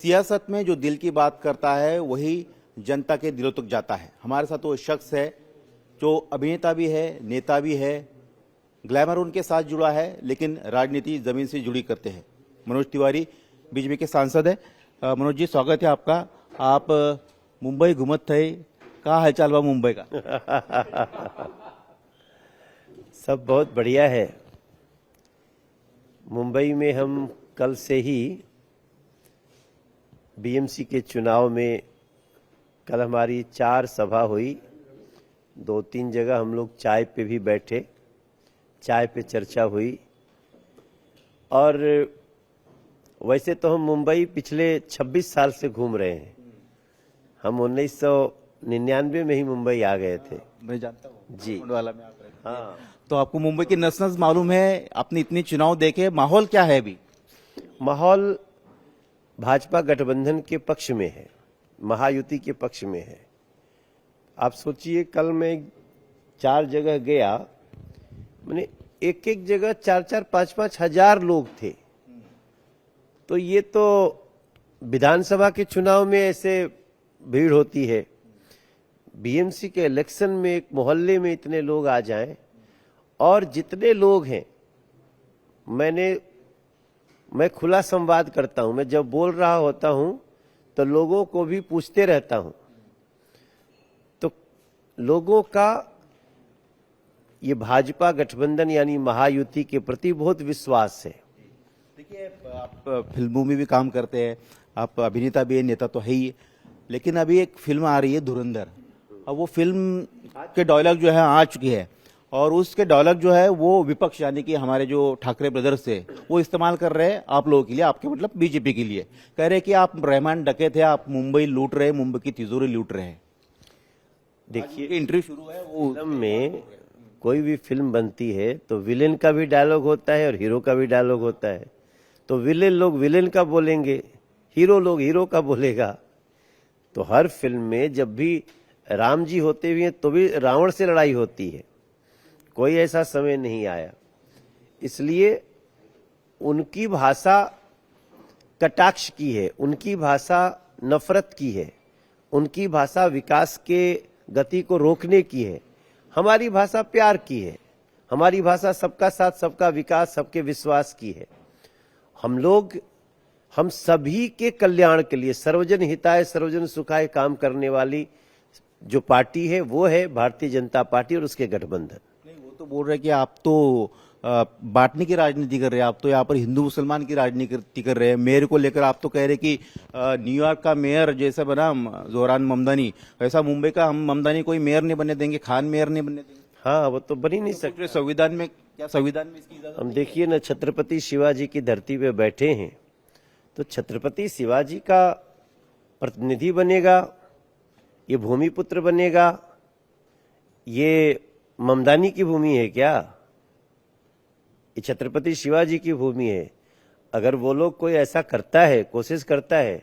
सियासत में जो दिल की बात करता है वही जनता के दिलों तक जाता है। हमारे साथ वो शख्स है जो अभिनेता भी है, नेता भी है, ग्लैमर उनके साथ जुड़ा है, लेकिन राजनीति जमीन से जुड़ी करते हैं। मनोज तिवारी बीजेपी के सांसद है। मनोज जी, स्वागत है आपका। आप मुंबई घूमत थे, का हालचाल बा मुंबई का? सब बहुत बढ़िया है। मुंबई में हम कल से ही बीएमसी के चुनाव में, कल हमारी 4 सभा हुई, 2-3 जगह हम लोग चाय पे भी बैठे, चाय पे चर्चा हुई। और वैसे तो हम मुंबई पिछले 26 साल से घूम रहे हैं। हम 1999 में ही मुंबई आ गए थे। मैं जानता हूँ जी। वाला में आप रहे थे। हाँ, तो आपको मुंबई की नस नस मालूम है। आपने इतनी चुनाव देखे, माहौल क्या है अभी? माहौल भाजपा गठबंधन के पक्ष में है, महायुति के पक्ष में है। आप सोचिए, कल मैं 4 जगह गया, मैंने एक जगह 4-4, 5-5 हजार लोग थे। तो ये तो विधानसभा के चुनाव में ऐसे भीड़ होती है, बीएमसी के इलेक्शन में एक मोहल्ले में इतने लोग आ जाएं। और जितने लोग हैं, मैं खुला संवाद करता हूं। मैं जब बोल रहा होता हूं तो लोगों को भी पूछते रहता हूं। तो लोगों का ये भाजपा गठबंधन यानी महायुति के प्रति बहुत विश्वास है। देखिए, आप फिल्मों में भी काम करते हैं, आप अभिनेता भी है, नेता तो है ही। लेकिन अभी एक फिल्म आ रही है धुरंधर। अब वो फिल्म के डायलॉग जो है आ चुकी है, और उसके डायलॉग जो है वो विपक्ष यानी कि हमारे जो ठाकरे ब्रदर्स थे वो इस्तेमाल कर रहे हैं आप लोगों के लिए, आपके मतलब बीजेपी के लिए। कह रहे हैं कि आप रहमान डके थे, आप मुंबई लूट रहे हैं, मुंबई की तिजोरी लूट रहे हैं। देखिए, इंटरव्यू शुरू है वो फिल्म में कोई भी फिल्म बनती है तो विलेन का भी डायलॉग होता है और हीरो का भी डायलॉग होता है। तो विलेन लोग विलेन का बोलेंगे, हीरो लोग हीरो का बोलेगा। तो हर फिल्म में जब भी राम जी होते हुए तो भी रावण से लड़ाई होती है। कोई ऐसा समय नहीं आया। इसलिए उनकी भाषा कटाक्ष की है, उनकी भाषा नफरत की है, उनकी भाषा विकास के गति को रोकने की है। हमारी भाषा प्यार की है, हमारी भाषा सबका साथ, सबका विकास, सबके विश्वास की है। हम सभी के कल्याण के लिए, सर्वजन हिताय सर्वजन सुखाय काम करने वाली जो पार्टी है वो है भारतीय जनता पार्टी और उसके गठबंधन। नहीं, वो तो बोल रहे हैं कि आप तो बांटने की राजनीति कर रहे हैं, आप तो यहाँ पर हिंदू मुसलमान की राजनीति कर रहे हैं। मेयर को लेकर आप तो कह रहे हैं कि न्यूयॉर्क का मेयर जैसा बना जोरान ममदानी, वैसा मुंबई का हम ममदानी कोई मेयर नहीं बनने देंगे, खान मेयर नहीं बनने देंगे। हाँ, वो तो बन ही नहीं सकते। संविधान में क्या, संविधान में इसकी इजाजत? हम देखिए ना, छत्रपति शिवाजी की धरती पे बैठे हैं, तो छत्रपति शिवाजी का प्रतिनिधि बनेगा, ये भूमिपुत्र बनेगा। ये ममदानी की भूमि है क्या? ये छत्रपति शिवाजी की भूमि है। अगर वो लोग कोई ऐसा करता है, कोशिश करता है,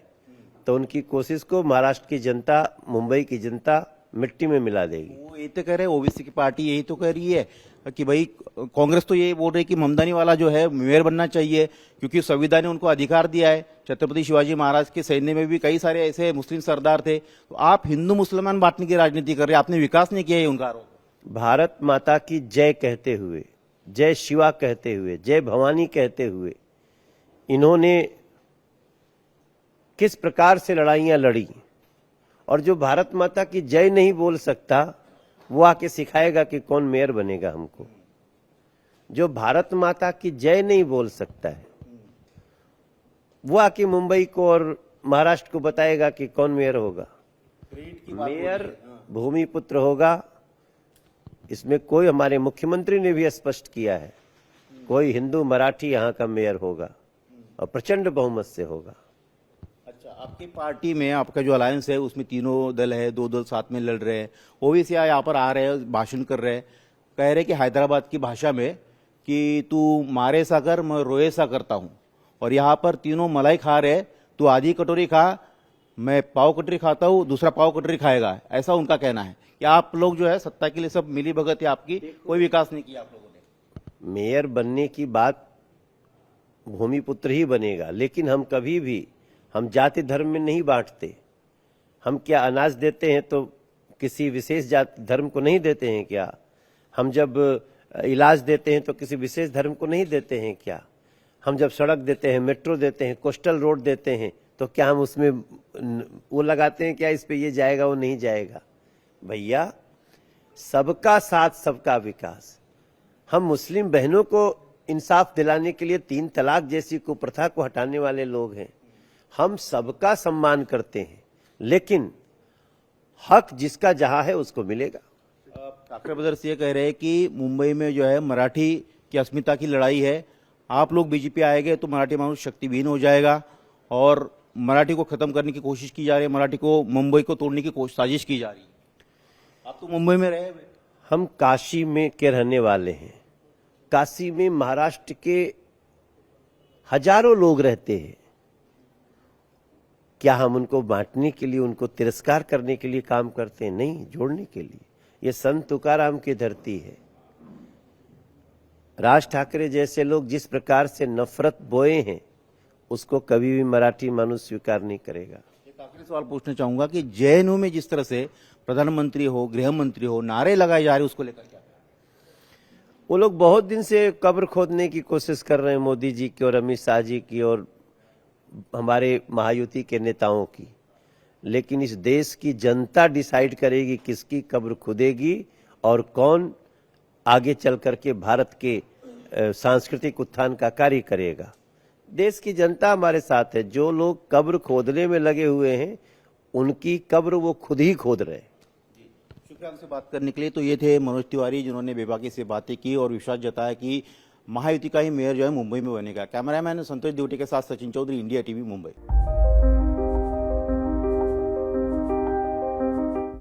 तो उनकी कोशिश को महाराष्ट्र की जनता, मुंबई की जनता मिट्टी में मिला देगी। वो ये तो कह रहे हैं, ओबीसी की पार्टी यही तो कह रही है कि भाई कांग्रेस तो ये बोल रही है कि ममदानी वाला जो है मेयर बनना चाहिए, क्योंकि संविधान ने उनको अधिकार दिया है। छत्रपति शिवाजी महाराज के सैन्य में भी कई सारे ऐसे मुस्लिम सरदार थे। तो आप हिंदू मुसलमान बांटने की राजनीति कर रहे हैं, आपने विकास नहीं किया है उनका आरोप। भारत माता की जय कहते हुए, जय शिवा कहते हुए, जय भवानी कहते हुए इन्होंने किस प्रकार से लड़ाइयां लड़ी। और जो भारत माता की जय नहीं बोल सकता वो आके सिखाएगा कि कौन मेयर बनेगा हमको। जो भारत माता की जय नहीं बोल सकता है वो आके मुंबई को और महाराष्ट्र को बताएगा कि कौन मेयर होगा। मेयर भूमिपुत्र होगा, इसमें कोई, हमारे मुख्यमंत्री ने भी स्पष्ट किया है, कोई हिंदू मराठी यहाँ का मेयर होगा और प्रचंड बहुमत से होगा। अच्छा, आपकी पार्टी में आपका जो अलायंस है उसमें तीनों दल है, 2 दल साथ में लड़ रहे हैं। ओवैसी यहाँ पर आ रहे हैं, भाषण कर रहे हैं, कह रहे कि हैदराबाद की भाषा में कि तू मारे सा कर, मैं रोए सा करता हूं। और यहाँ पर तीनों मलाई खा रहे, तू आधी कटोरी खा, मैं पाव कटोरी खाता हूँ, दूसरा पाव कटोरी खाएगा, ऐसा उनका कहना है। कि आप लोग जो है सत्ता के लिए सब मिली भगत है आपकी, कोई विकास नहीं किया आप लोगों ने। मेयर बनने की बात भूमिपुत्र ही बनेगा, लेकिन हम कभी भी हम जाति धर्म में नहीं बांटते। हम क्या अनाज देते हैं तो किसी विशेष जाति धर्म को नहीं देते हैं क्या? हम जब इलाज देते हैं तो किसी विशेष धर्म को नहीं देते हैं क्या? हम जब सड़क देते हैं, मेट्रो देते हैं, कोस्टल रोड देते हैं, तो क्या हम उसमें वो लगाते हैं क्या इस पे ये जाएगा वो नहीं जाएगा? भैया, सबका साथ सबका विकास। हम मुस्लिम बहनों को इंसाफ दिलाने के लिए 3 तलाक जैसी कुप्रथा को हटाने वाले लोग हैं। हम सबका सम्मान करते हैं, लेकिन हक जिसका जहां है उसको मिलेगा। ठाकरे ब्रदर्स ये कह रहे हैं कि मुंबई में जो है मराठी की अस्मिता की लड़ाई है, आप लोग बीजेपी आएंगे तो मराठी मानुष शक्तिहीन हो जाएगा और मराठी को खत्म करने की कोशिश की जा रही है, मराठी को मुंबई को तोड़ने की साजिश की जा रही है। आप तो मुंबई में रहे हुए। हम काशी में के रहने वाले हैं। काशी में महाराष्ट्र के हजारों लोग रहते हैं। क्या हम उनको बांटने के लिए, उनको तिरस्कार करने के लिए काम करते हैं? नहीं, जोड़ने के लिए। ये संत तुकाराम की धरती है। राज ठाकरे जैसे लोग जिस प्रकार से नफरत बोए हैं, उसको कभी भी मराठी मानुष स्वीकार नहीं करेगा। एक आखिरी सवाल पूछना चाहूंगा कि जेएनयू में जिस तरह से प्रधानमंत्री हो, गृह मंत्री हो, नारे लगाए जा रहे हैं, उसको लेकर क्या? वो लोग बहुत दिन से कब्र खोदने की कोशिश कर रहे हैं, मोदी जी की और अमित शाह जी की और हमारे महायुति के नेताओं की। लेकिन इस देश की जनता डिसाइड करेगी किसकी कब्र खुदेगी और कौन आगे चल करके भारत के सांस्कृतिक उत्थान का कार्य करेगा। देश की जनता हमारे साथ है। जो लोग कब्र खोदने में लगे हुए हैं, उनकी कब्र वो खुद ही खोद रहे हैं। शुक्रिया हमसे बात करने के लिए। तो ये थे मनोज तिवारी, जिन्होंने बेबाकी से बातें की और विश्वास जताया कि महायुति का ही मेयर जो है मुंबई में बनेगा। कैमरामैन संतोष दिवटे के साथ सचिन चौधरी, इंडिया टीवी, मुंबई।